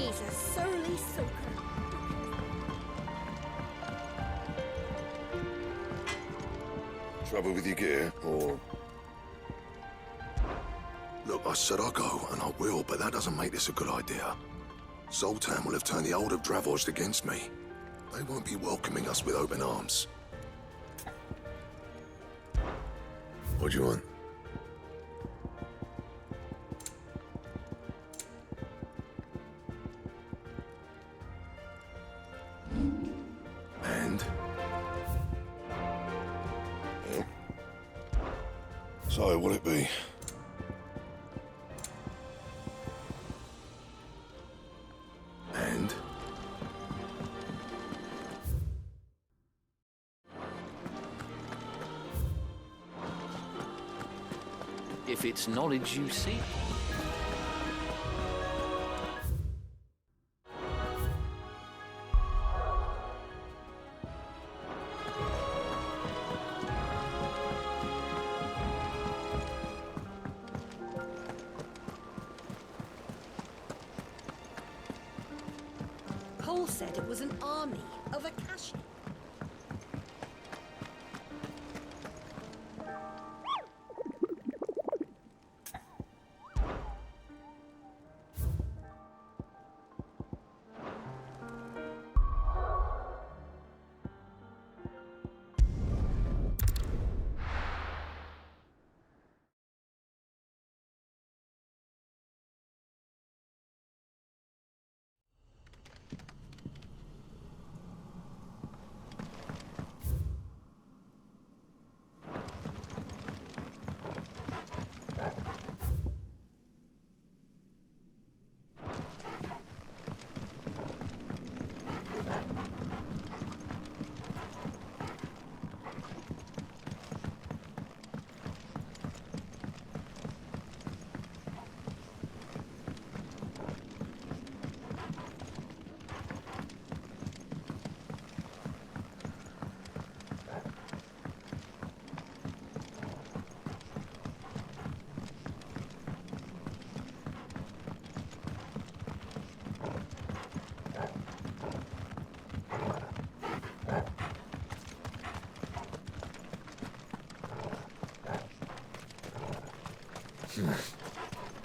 He's a surly soaker. Trouble with your gear, or...? Look, I said I'll go, and I will, but that doesn't make this a good idea. Zoltan will have turned the old of Dravost against me. They won't be welcoming us with open arms. What do you want? And? Yeah. So, what'll it be? And? If it's knowledge you seek. Cole said it was an army of Akashi.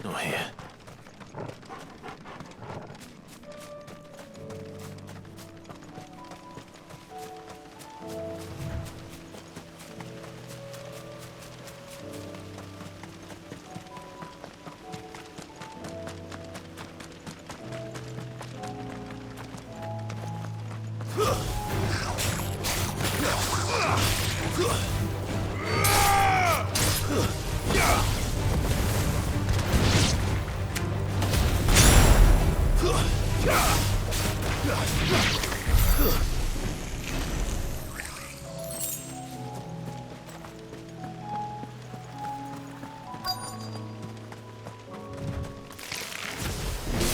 Not here.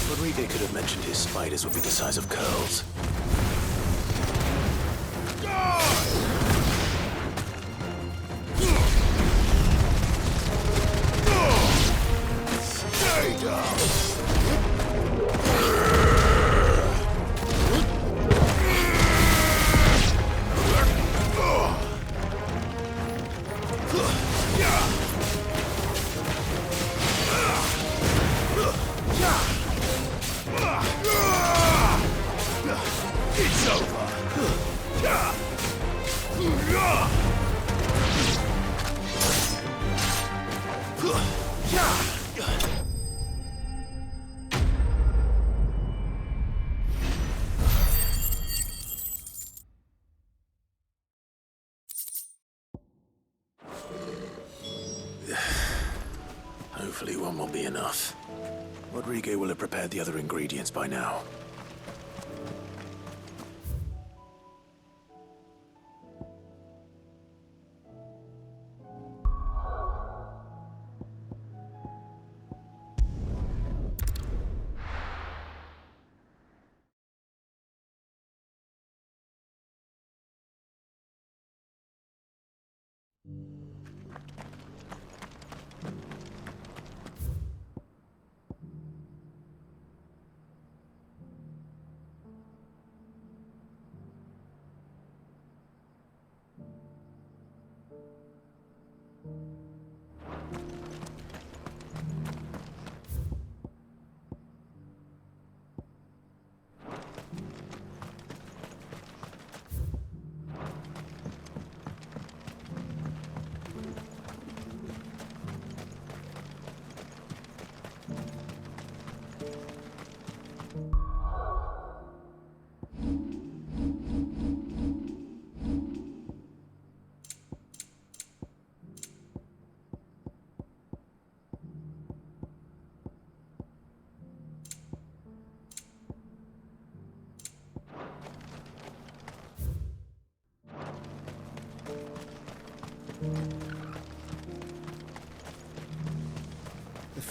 Rodrigo could have mentioned his spiders would be the size of curls. Stay down! It's over! Hopefully one will be enough. Rodrigo will have prepared the other ingredients by now.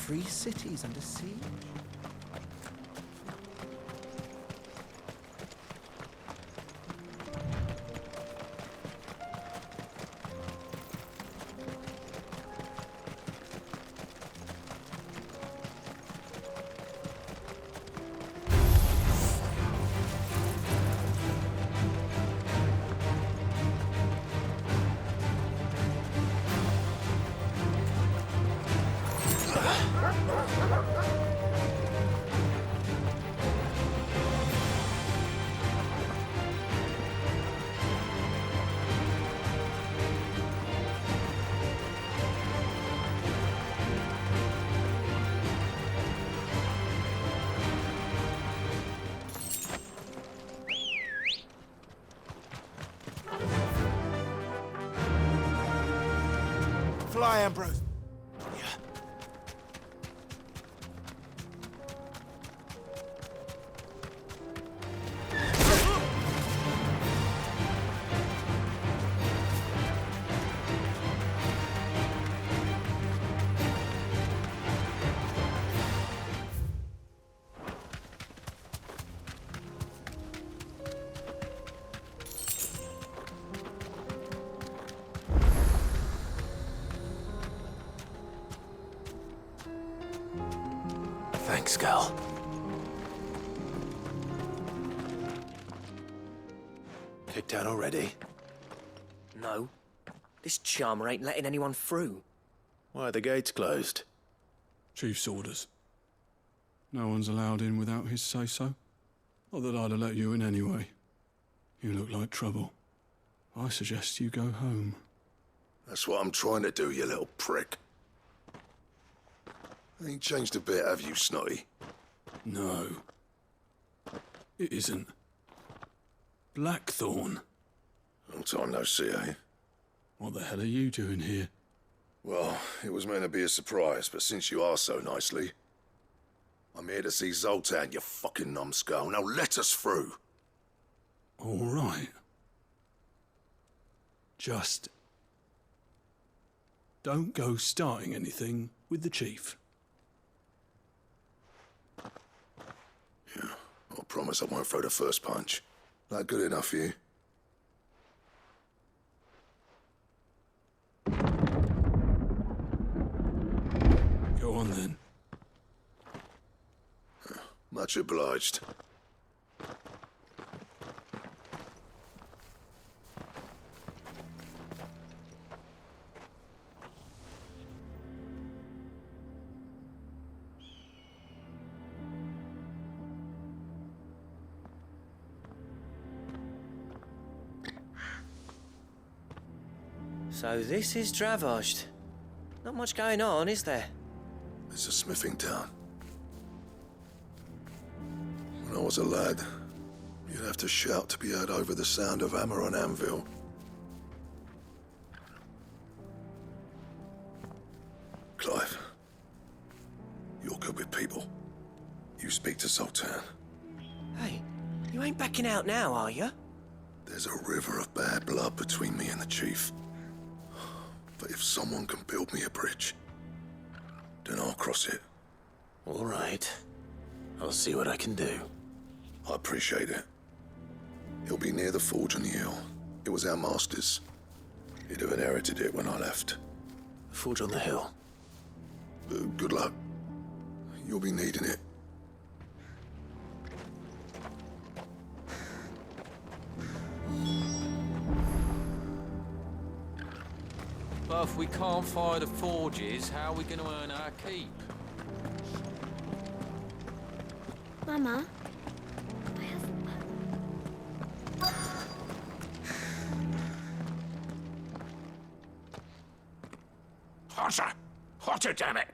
3 cities under siege? Fly, Ambrose. Thanks, Gal. Kicked out already? No. This charmer ain't letting anyone through. Why are the gates closed? Chief's orders. No one's allowed in without his say-so. Not that I'd have let you in anyway. You look like trouble. I suggest you go home. That's what I'm trying to do, you little prick. Ain't changed a bit, have you, Snotty? No. It isn't. Blackthorn. Long time no see, eh? What the hell are you doing here? Well, it was meant to be a surprise, but since you are so nicely, I'm here to see Zoltan, you fucking numbskull. Now let us through. All right. Just don't go starting anything with the chief. Yeah, I promise I won't throw the first punch. That good enough for you? Go on then. Much obliged. So this is Dravosht. Not much going on, is there? It's a smithing town. When I was a lad, you'd have to shout to be heard over the sound of hammer on anvil. Clive, you're good with people. You speak to Zoltan. Hey, you ain't backing out now, are you? There's a river of bad blood between me and the chief. But if someone can build me a bridge, then I'll cross it. All right. I'll see what I can do. I appreciate it. He'll be near the forge on the hill. It was our master's. He'd have inherited it when I left. Forge on the hill. Good luck. You'll be needing it. But if we can't fire the forges, how are we going to earn our keep? Mama, Hotter! Hotter, damn it!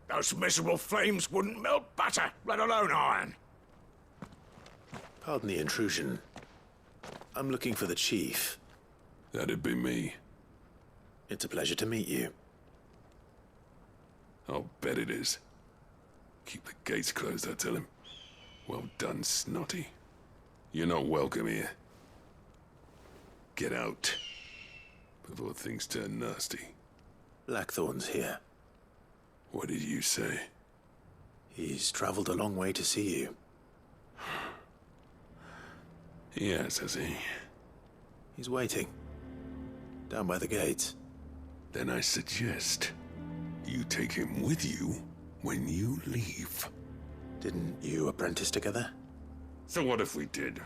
Those miserable flames wouldn't melt butter, let alone iron. Pardon the intrusion. I'm looking for the chief. That'd be me. It's a pleasure to meet you. I'll bet it is. Keep the gates closed, I tell him. Well done, Snotty. You're not welcome here. Get out before things turn nasty. Blackthorn's here. What did you say? He's traveled a long way to see you. Yes, has he? He's waiting. Down by the gates. Then I suggest you take him with you when you leave. Didn't you apprentice together? So what if we did?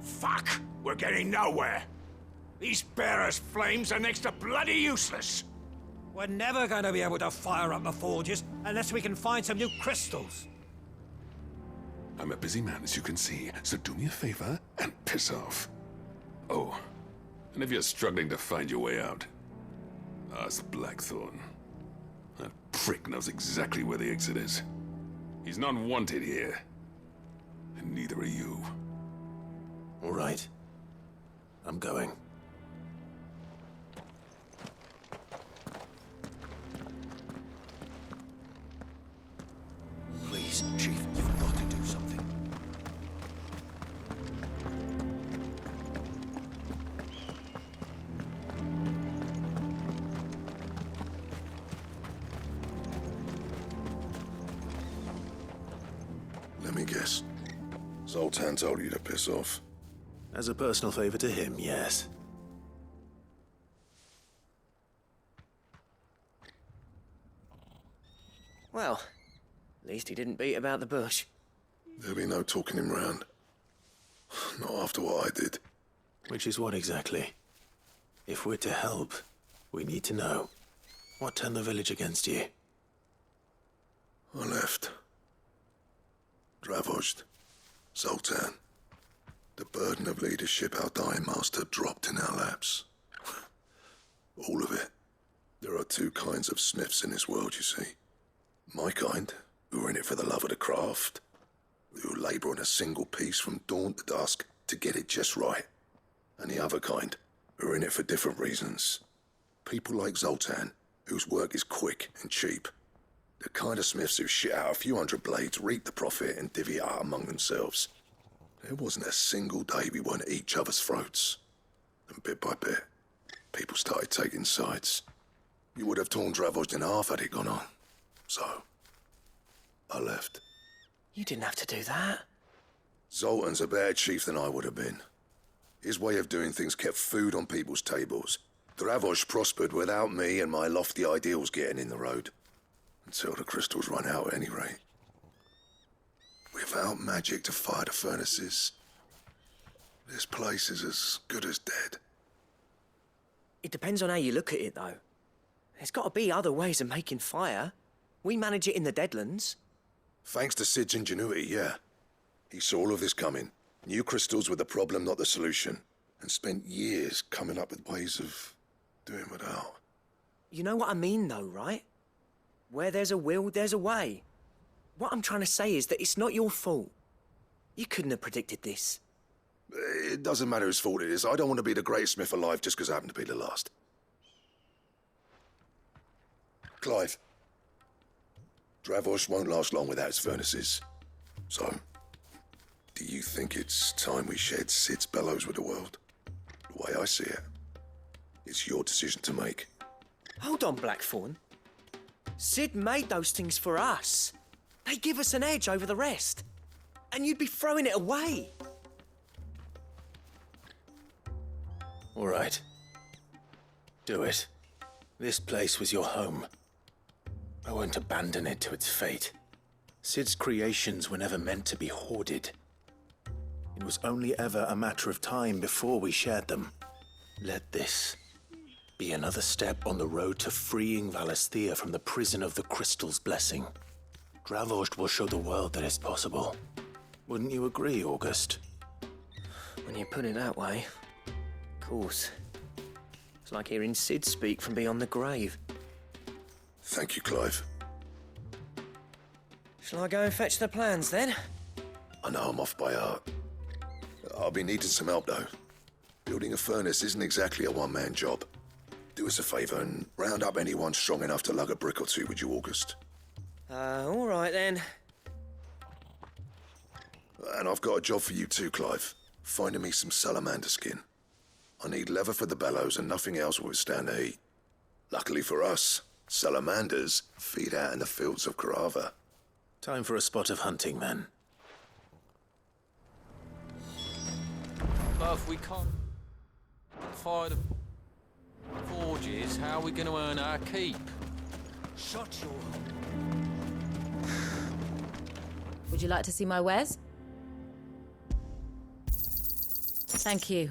Fuck! We're getting nowhere. These bearers' flames are next to bloody useless. We're never going to be able to fire up the forges unless we can find some new crystals. I'm a busy man, as you can see, so do me a favor and piss off. Oh, and if you're struggling to find your way out, ask Blackthorn. That prick knows exactly where the exit is. He's not wanted here. And neither are you. All right. I'm going. Please, Chief, you've got to do something. Let me guess. Zoltan told you to piss off. As a personal favor to him, yes. Well, at least he didn't beat about the bush. There'll be no talking him round. Not after what I did. Which is what exactly? If we're to help, we need to know. What turned the village against you? I left. Dravozd. Zoltan. The burden of leadership our dying master dropped in our laps. All of it. There are two kinds of smiths in this world, you see. My kind, who are in it for the love of the craft, who labour on a single piece from dawn to dusk to get it just right. And the other kind, who are in it for different reasons. People like Zoltan, whose work is quick and cheap. The kind of smiths who shit out a few hundred blades, reap the profit, and divvy it out among themselves. There wasn't a single day we weren't at each other's throats. And bit by bit, people started taking sides. You would have torn Dravozd in half had it gone on. So, I left. You didn't have to do that. Zoltan's a better chief than I would have been. His way of doing things kept food on people's tables. Dravozd prospered without me and my lofty ideals getting in the road. Until the crystals run out at any rate. Without magic to fire the furnaces, this place is as good as dead. It depends on how you look at it, though. There's got to be other ways of making fire. We manage it in the Deadlands. Thanks to Sid's ingenuity, yeah. He saw all of this coming, knew crystals were the problem, not the solution, and spent years coming up with ways of doing without. You know what I mean, though, right? Where there's a will, there's a way. What I'm trying to say is that it's not your fault. You couldn't have predicted this. It doesn't matter whose fault it is. I don't want to be the greatest smith alive just because I happen to be the last. Clive. Dravozd won't last long without its furnaces. So, do you think it's time we shed Sid's bellows with the world? The way I see it, it's your decision to make. Hold on, Blackthorn. Sid made those things for us. They give us an edge over the rest. And you'd be throwing it away. All right. Do it. This place was your home. I won't abandon it to its fate. Sid's creations were never meant to be hoarded. It was only ever a matter of time before we shared them. Let this be another step on the road to freeing Valisthea from the prison of the Crystal's blessing. Dravozd will show the world that it's possible. Wouldn't you agree, August? When you put it that way, of course. It's like hearing Sid speak from beyond the grave. Thank you, Clive. Shall I go and fetch the plans, then? I know I'm off by heart. I'll be needing some help, though. Building a furnace isn't exactly a one-man job. Do us a favour and round up anyone strong enough to lug a brick or two, would you, August? All right, then. And I've got a job for you too, Clive. Finding me some salamander skin. I need leather for the bellows and nothing else will withstand the heat. Luckily for us, Salamanders feed out in the fields of Carava. Time for a spot of hunting, then. But if we can't fire the forges, how are we going to earn our keep? Shut your... Would you like to see my wares? Thank you.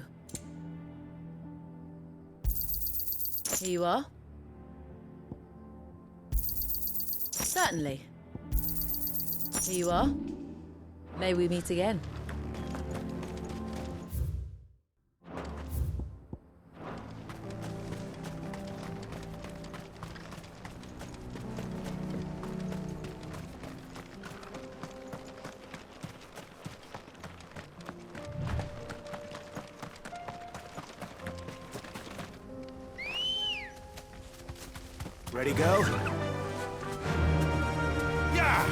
Here you are. Certainly. Here you are. May we meet again. Ready, go? Yeah!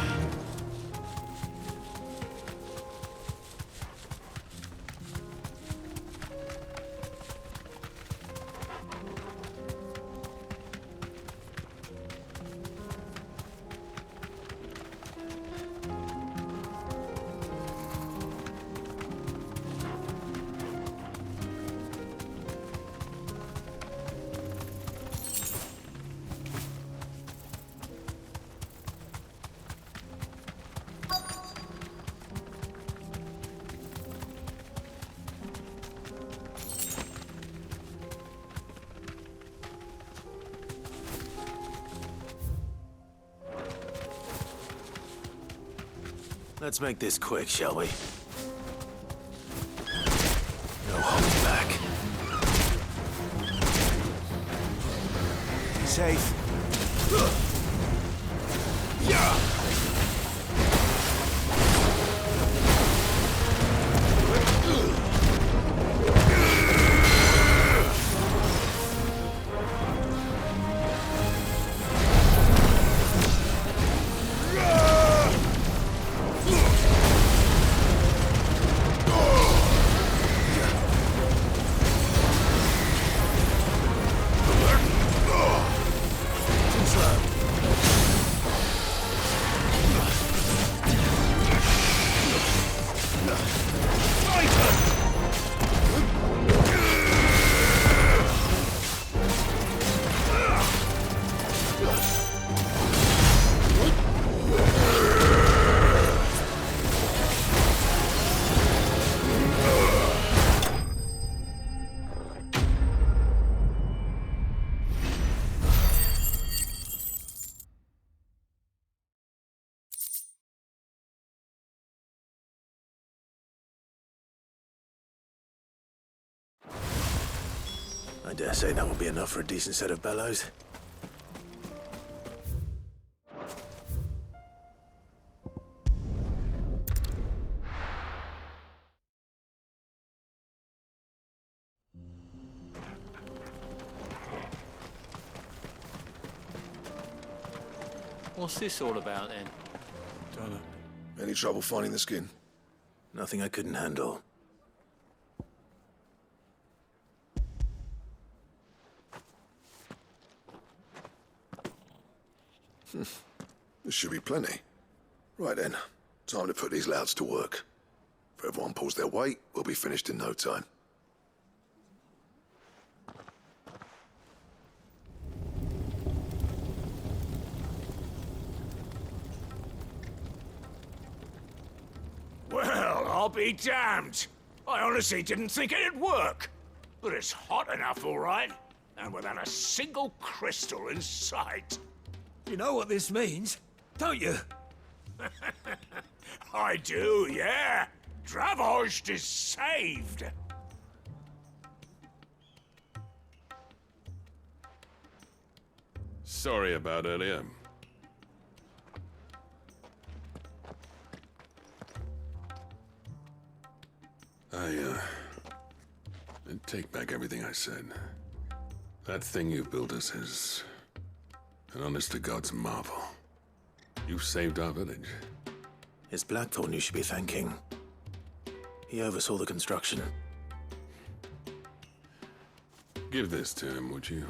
Let's make this quick, shall we? No holding back. Safe. Yeah! I dare say that will be enough for a decent set of bellows. What's this all about then? Dunno. Any trouble finding the skin? Nothing I couldn't handle. There should be plenty. Right then, time to put these louds to work. If everyone pulls their weight, we'll be finished in no time. Well, I'll be damned. I honestly didn't think it'd work. But it's hot enough, all right. And without a single crystal in sight. You know what this means, don't you? I do, yeah. Dravost is saved. Sorry about earlier. I take back everything I said. That thing you built us is an honest-to-God's marvel. You've saved our village. It's Blackthorn you should be thanking. He oversaw the construction. Give this to him, would you?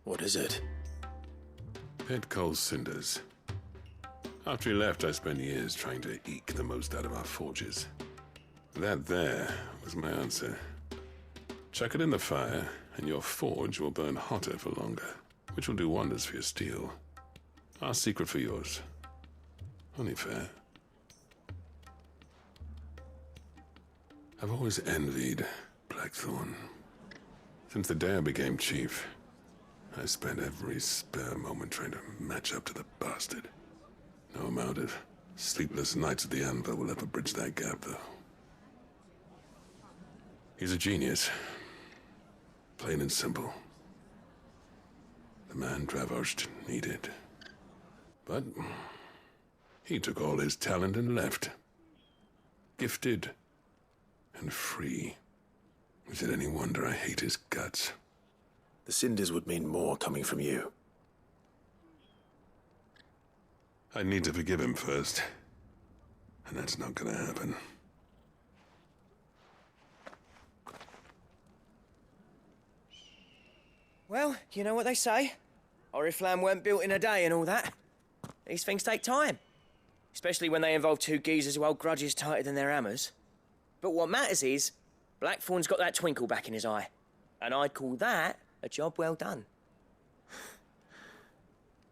What is it? Pit Cole's cinders. After he left, I spent years trying to eke the most out of our forges. That there was my answer. Chuck it in the fire, and your forge will burn hotter for longer, which will do wonders for your steel. Our secret for yours. Only fair. I've always envied Blackthorn. Since the day I became chief, I spent every spare moment trying to match up to the bastard. No amount of sleepless nights at the anvil will ever bridge that gap, though. He's a genius. Plain and simple. The man Dravosht needed. But he took all his talent and left. Gifted and free. Is it any wonder I hate his guts? The cinders would mean more coming from you. I need to forgive him first. And that's not gonna happen. Well, you know what they say. Oriflamme weren't built in a day and all that. These things take time. Especially when they involve two geezers who hold grudges tighter than their hammers. But what matters is, Blackthorn's got that twinkle back in his eye. And I'd call that a job well done.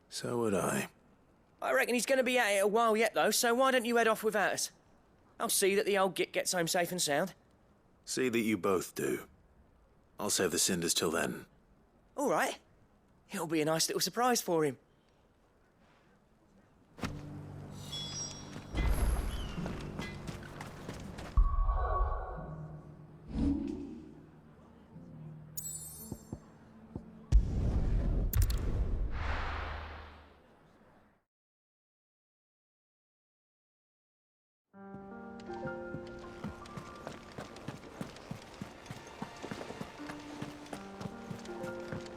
So would I. I reckon he's going to be at it a while yet, though, so why don't you head off without us? I'll see that the old git gets home safe and sound. See that you both do. I'll save the cinders till then. All right. It'll be a nice little surprise for him.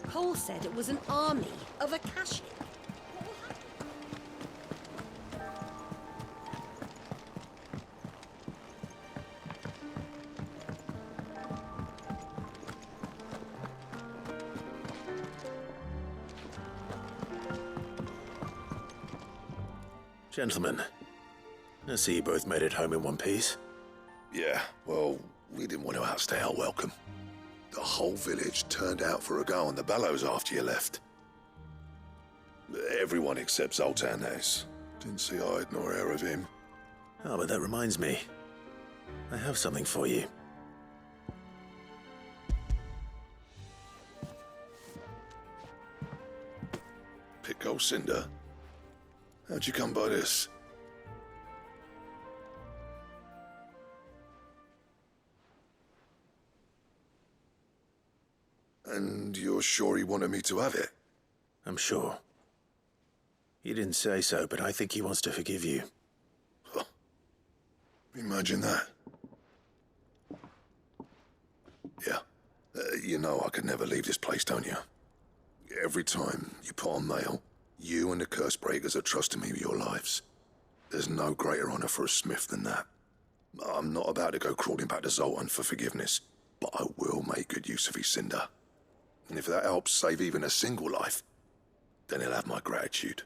Cole said it was an army of Akashic. Gentlemen, I see you both made it home in one piece. Yeah, well, we didn't want to outstay our welcome. The whole village turned out for a go on the bellows after you left. Everyone except Zoltan, that is. Didn't see hide nor hair of him. Oh, but that reminds me. I have something for you. Pico Cinder? How'd you come by this? And you're sure he wanted me to have it? I'm sure. He didn't say so, but I think he wants to forgive you. Huh. Imagine that. Yeah. You know I could never leave this place, don't you? Every time you put on mail, you and the curse breakers are trusting me with your lives. There's no greater honor for a smith than that. I'm not about to go crawling back to Zoltan for forgiveness, but I will make good use of his cinder. And if that helps save even a single life, then he'll have my gratitude.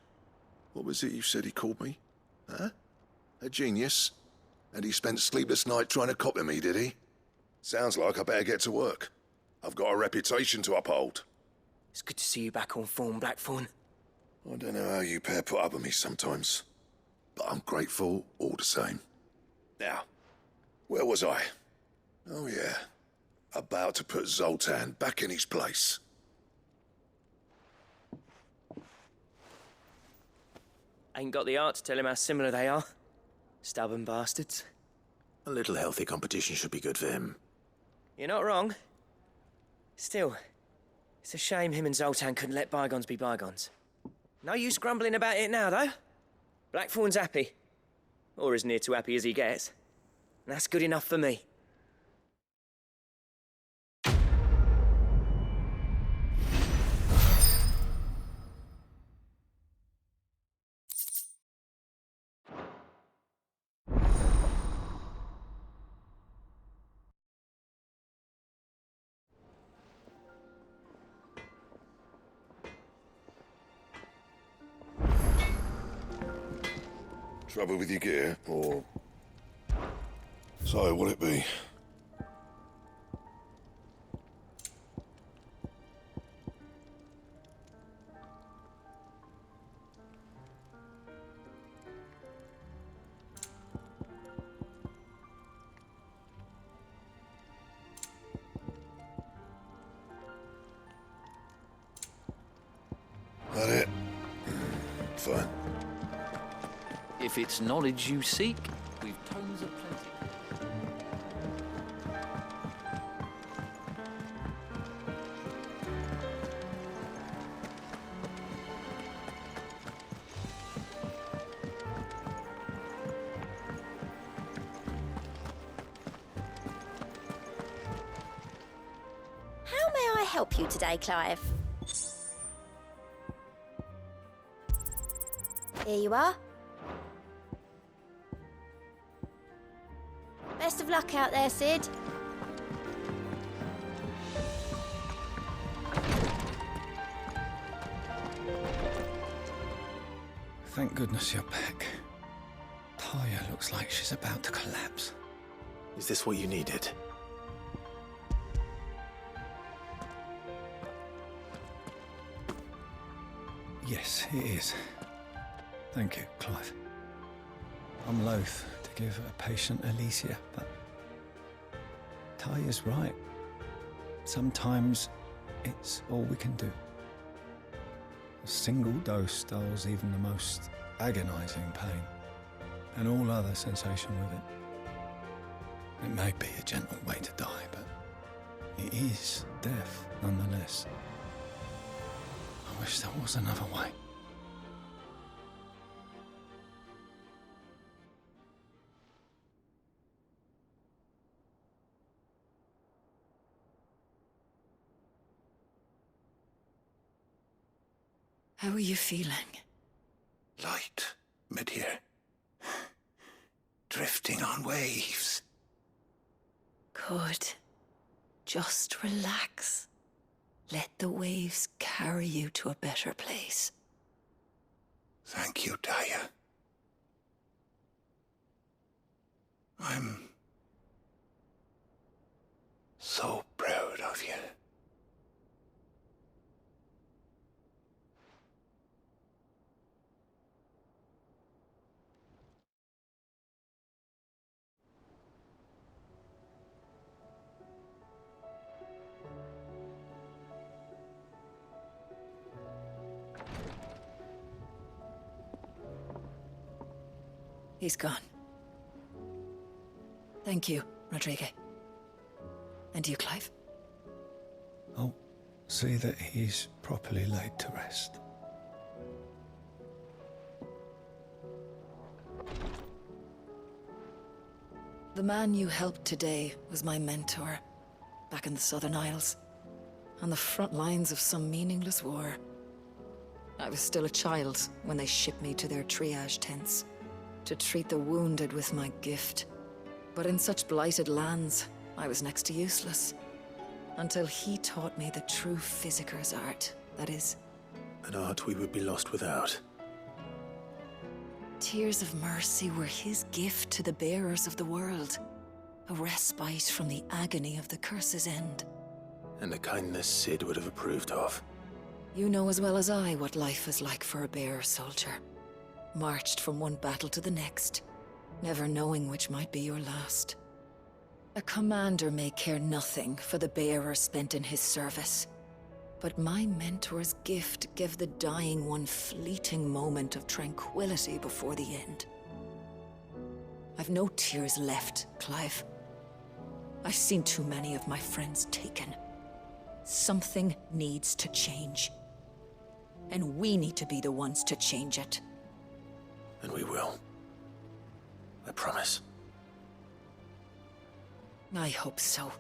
What was it you said he called me? Huh? A genius? And he spent sleepless night trying to copy me, did he? Sounds like I better get to work. I've got a reputation to uphold. It's good to see you back on form, Blackthorn. I don't know how you pair put up with me sometimes, but I'm grateful all the same. Now, where was I? Oh yeah, about to put Zoltan back in his place. Ain't got the art to tell him how similar they are. Stubborn bastards. A little healthy competition should be good for him. You're not wrong. Still, it's a shame him and Zoltan couldn't let bygones be bygones. No use grumbling about it now, though. Blackthorn's happy. Or as near to happy as he gets. And that's good enough for me. Trouble with your gear, or... So, what'll it be? That it? Fine. If it's knowledge you seek, we've tomes of plenty. How may I help you today, Clive? Here you are. Best of luck out there, Sid. Thank goodness you're back. Taya looks like she's about to collapse. Is this what you needed? Yes, it is. Thank you, Clive. I'm loath to give a patient Alicia, but Taya's right. Sometimes it's all we can do. A single dose dulls even the most agonizing pain, and all other sensation with it. It may be a gentle way to die, but it is death nonetheless. I wish there was another way. How are you feeling? Light, mid-here. Drifting on waves. Good. Just relax. Let the waves carry you to a better place. Thank you, Taya. I'm so proud of you. He's gone. Thank you, Rodrigo. And you, Clive? I'll see that he's properly laid to rest. The man you helped today was my mentor, back in the Southern Isles, on the front lines of some meaningless war. I was still a child when they shipped me to their triage tents, to treat the wounded with my gift. But in such blighted lands, I was next to useless. Until he taught me the true physicker's art, that is. An art we would be lost without. Tears of mercy were his gift to the bearers of the world. A respite from the agony of the curse's end. And a kindness Sid would have approved of. You know as well as I what life is like for a bearer soldier. Marched from one battle to the next, never knowing which might be your last. A commander may care nothing for the bearer spent in his service, but my mentor's gift gave the dying one fleeting moment of tranquility before the end. I've no tears left, Clive. I've seen too many of my friends taken. Something needs to change. And we need to be the ones to change it. And we will. I promise. I hope so.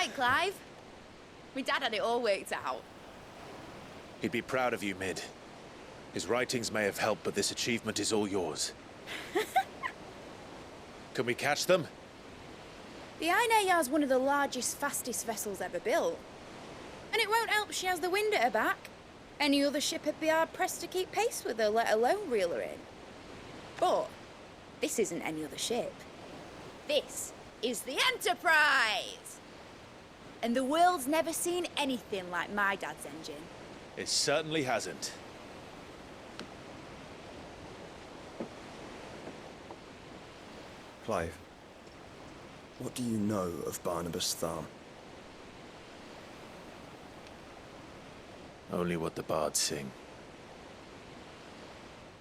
right, Clive. My dad had it all worked out. He'd be proud of you, Mid. His writings may have helped, but this achievement is all yours. Can we catch them? The Ainayar's one of the largest, fastest vessels ever built. And it won't help she has the wind at her back. Any other ship would be hard-pressed to keep pace with her, let alone reel her in. But this isn't any other ship. This is the Enterprise! And the world's never seen anything like my dad's engine. It certainly hasn't. Clive, what do you know of Barnabas Tharm? Only what the bards sing.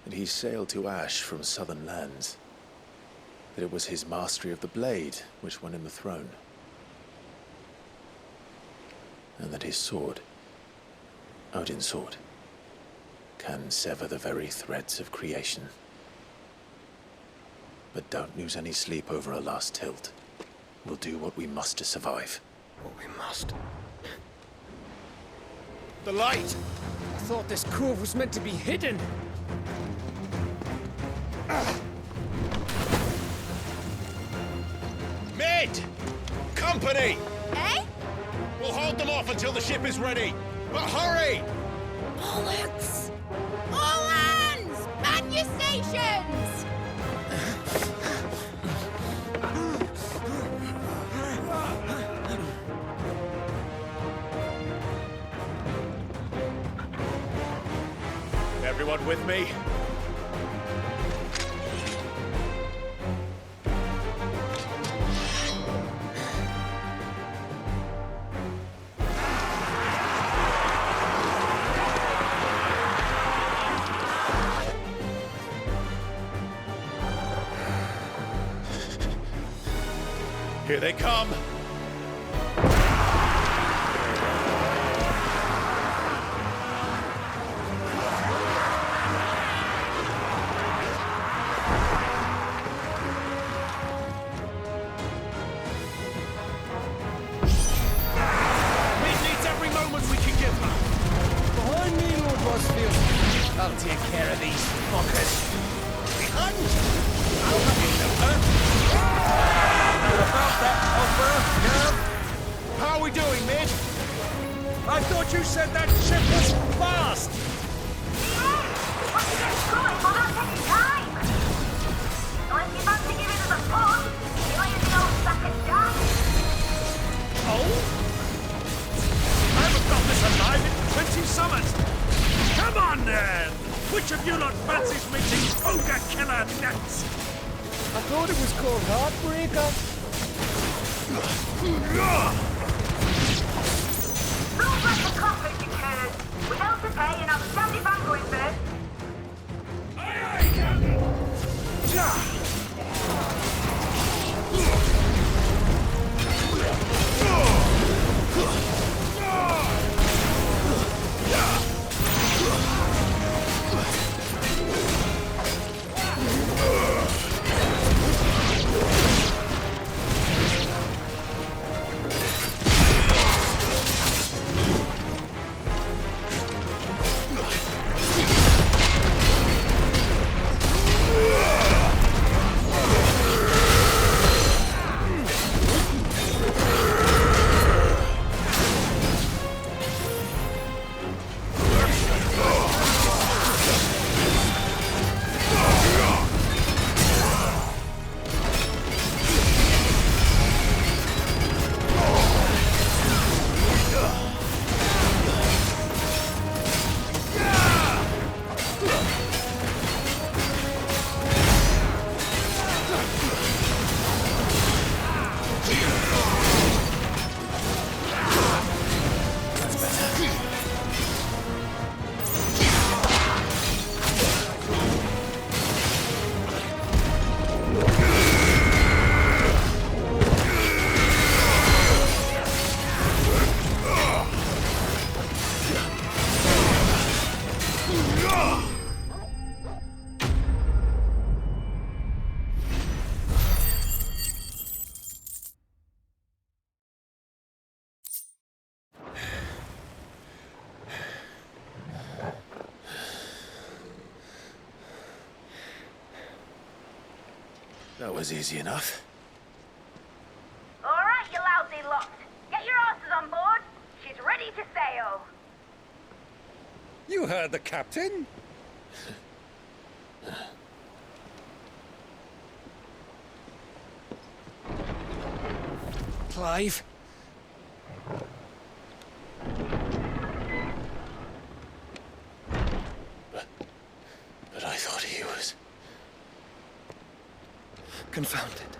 That he sailed to Ash from southern lands. That it was his mastery of the blade which won him the throne. And that his sword, Odin's sword, can sever the very threads of creation. But don't lose any sleep over a last tilt. We'll do what we must to survive. What we must? The light! I thought this cove was meant to be hidden. Mid! Company! Eh? We'll hold them off until the ship is ready. But hurry! Bollocks! All hands! Man your stations! Everyone with me? Here they come! Behind me, Lord Rosfield. I'll take care of these fuckers. Behind? I'll have you know, About that offer, Gav? How are we doing, Mid? I thought you said that ship was fast! Once it gets going, will not take time. So if you fancy giving us a push, you know you're the old sack of jam. Oh? I haven't got this alive in 20 summers! Come on then! Which of you lot fancies meeting Ogre Killer next? I thought it was called Heartbreaker. Rules like the coffee incurred. Without the pay and outstanding banquet first. That was easy enough. All right, you lousy lot. Get your asses on board. She's ready to sail. You heard the captain. Clive? But I thought he was... Confounded.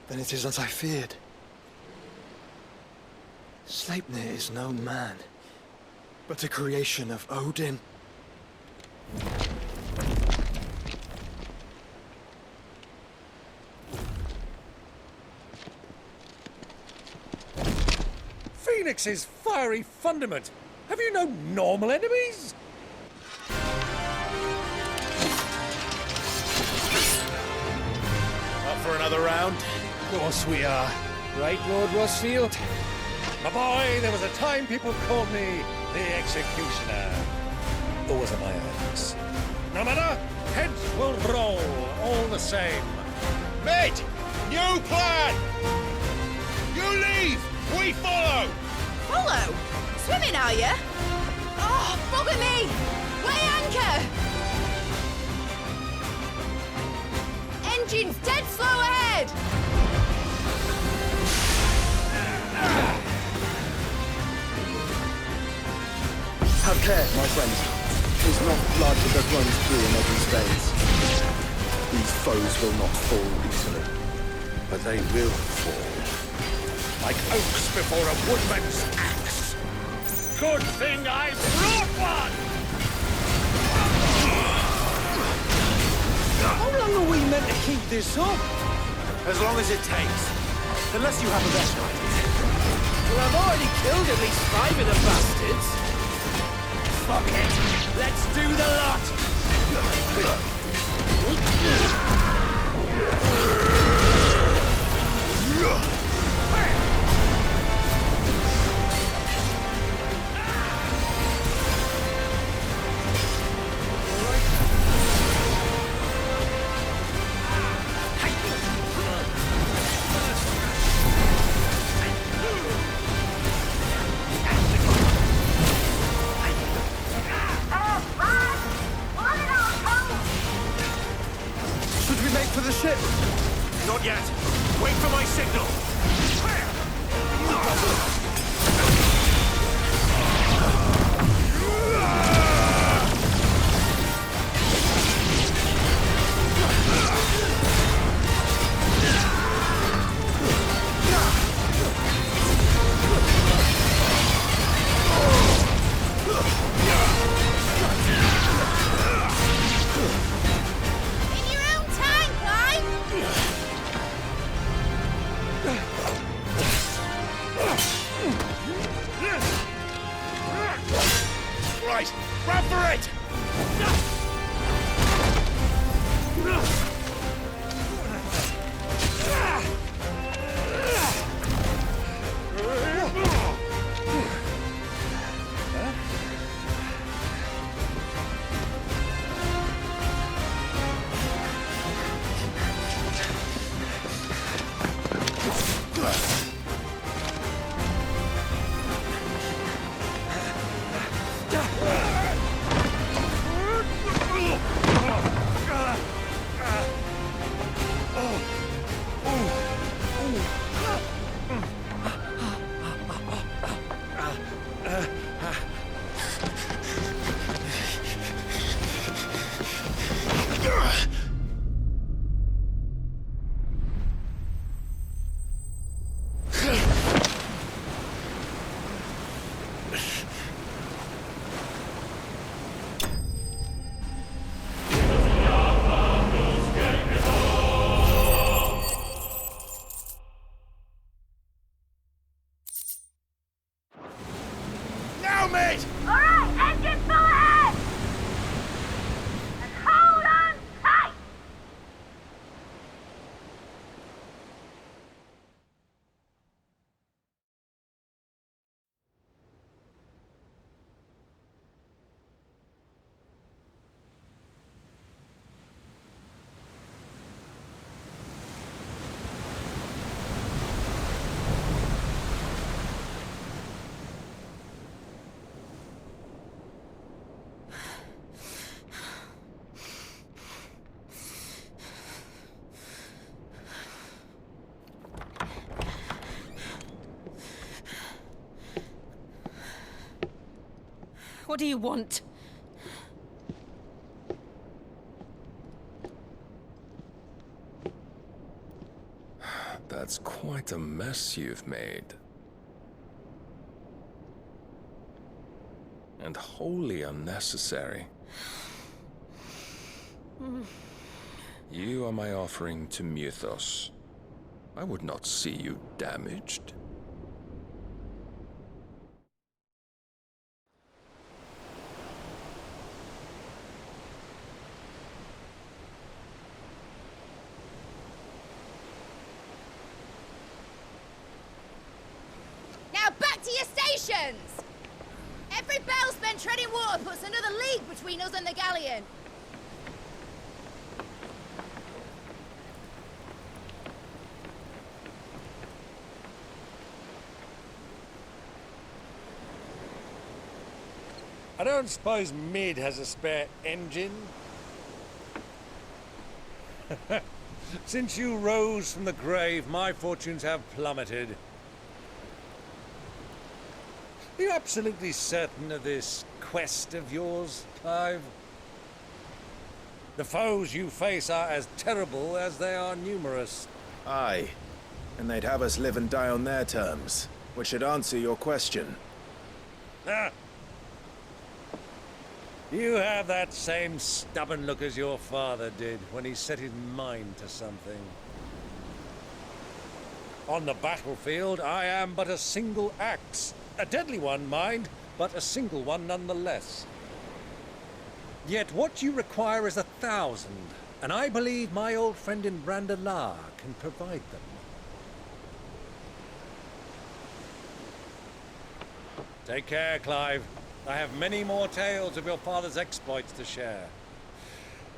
Then it is as I feared. Sleipnir is no man, but a creation of Odin. Phoenix's fiery fundament. Have you no normal enemies? Up for another round? Of course we are. Right, Lord Rosfield? My boy, there was a time people called me the Executioner. Or was it my eyes? No matter, heads will roll all the same. Mate! New plan! You leave! We follow! Follow? Swimming, are you? Oh, bugger me! Weigh anchor! Engine's dead slow ahead! Have care, my friends. Is not blood that runs through in Odin's veins. These foes will not fall easily. But they will fall. Like oaks before a woodman's axe. Good thing I brought one! How long are we meant to keep this up? As long as it takes. Unless you have a better idea. Well, I've already killed at least 5 of the bastards. Fuck it. Let's do the lot. Should we make for the ship? Not yet. Wait for my signal. In your own time, Clive! Right, run for it! What do you want? That's quite a mess you've made. And wholly unnecessary. You are my offering to Mythos. I would not see you damaged. Now back to your stations! Every bell spent treading water puts another league between us and the galleon. I don't suppose Mid has a spare engine? Since you rose from the grave, my fortunes have plummeted. Are you absolutely certain of this quest of yours, Clive? The foes you face are as terrible as they are numerous. Aye, and they'd have us live and die on their terms, which should answer your question. Ah! You have that same stubborn look as your father did when he set his mind to something. On the battlefield, I am but a single axe. A deadly one, mind, but a single one nonetheless. Yet what you require is 1,000, and I believe my old friend in Brandalar can provide them. Take care, Clive. I have many more tales of your father's exploits to share.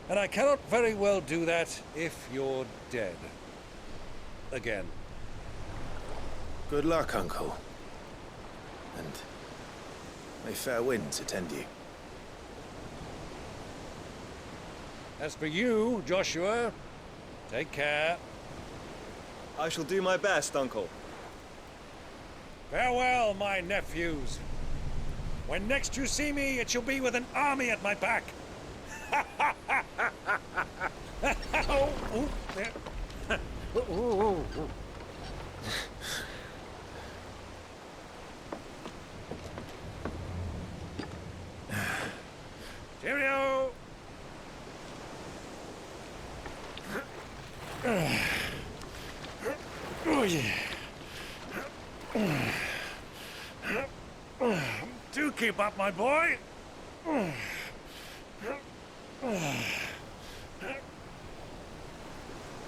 And I cannot very well do that if you're dead. Again. Good luck, Uncle. And may fair winds attend you. As for you, Joshua, take care. I shall do my best, Uncle. Farewell, my nephews. When next you see me, it shall be with an army at my back. Cheerio! Oh, yeah. Do keep up, my boy.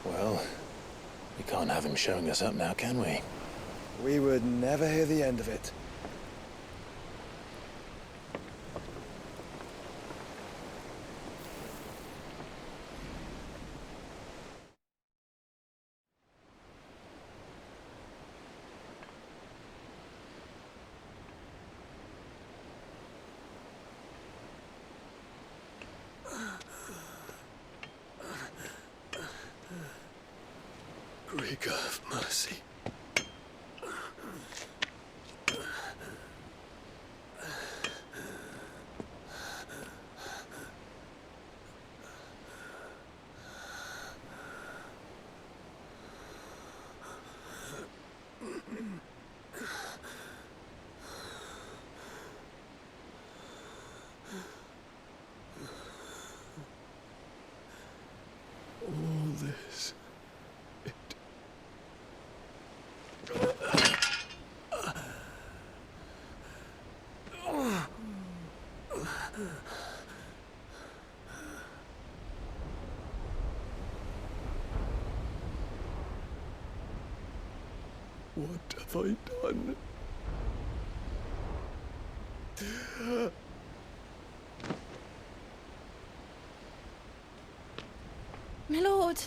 Well, we can't have him showing us up now, can we? We would never hear the end of it. Greek, have mercy. All this. What have I done? My lord,